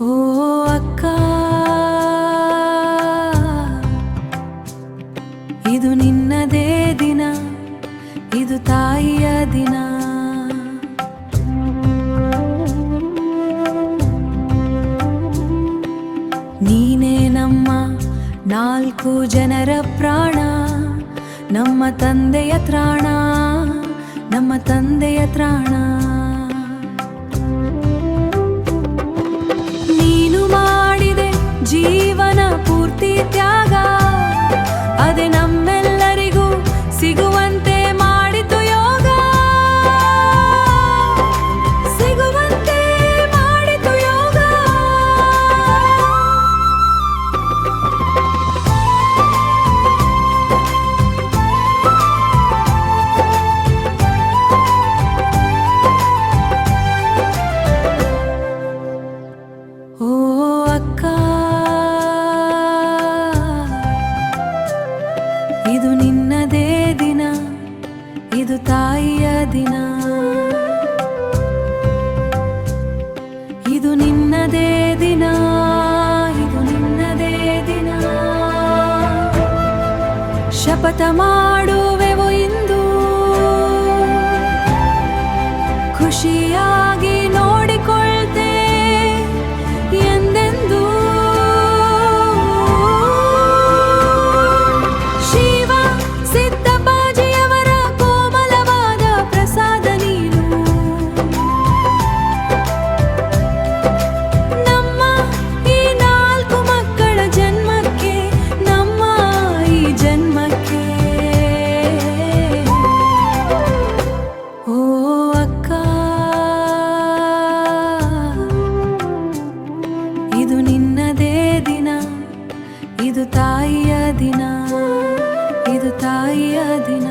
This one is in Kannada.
ಓ ಅಕ್ಕ, ಇದು ನಿನ್ನದೇ ದಿನ, ಇದು ತಾಯಿಯ ದಿನ. ನೀನೇ ನಮ್ಮ 4 ಜನರ ಪ್ರಾಣ, ನಮ್ಮ ತಂದೆಯ ತ್ರಾಣ, ನಮ್ಮ ತಂದೆಯ ತ್ರಾಣ. ನೀನು ಮಾಡಿದೆ ಜೀವನ ಪೂರ್ತಿ ತ್ಯಾಗ, ಅದೇ ನಮ್ಮೆಲ್ಲರಿಗೂ ಸಿಗುವಂತೆ ಮಾಡಿತು ಯೋಗ, ಸಿಗುವಂತೆ ಮಾಡಿತು ಯೋಗ. ಓ ಅಕ್ಕ, ಇದು ನಿನ್ನದೇ ದಿನ, ಇದು ತಾಯಿಯ ದಿನ. ಇದು ನಿನ್ನದೇ ದಿನ, ಇದು ನಿನ್ನದೇ ದಿನ. ಶಪಥ ಮಾಡುವೆವು ಇಂದು, ಖುಷಿಯಾಗಿ ನೋಡಿಕೊಳ್ತೆ ಎಂದೆಂದು. ಶಿವ ಸಿದ್ದಪ್ಪಾಜಿಯವರ ಕೋಮಲವಾದ ಪ್ರಸಾದ ನೀನು, ನಮ್ಮ ಈ 4 ಮಕ್ಕಳ ಜನ್ಮಕ್ಕೆ, ನಮ್ಮ ಈ ಜನ್ಮಕ್ಕೆ. ಓ ಅಕ್ಕ, ಇದು ನಿನ್ನದೇ ದಿನ, ಇದು ತಾಯಿಯ ದಿನ, ಇದು ತಾಯಿಯ ದಿನ.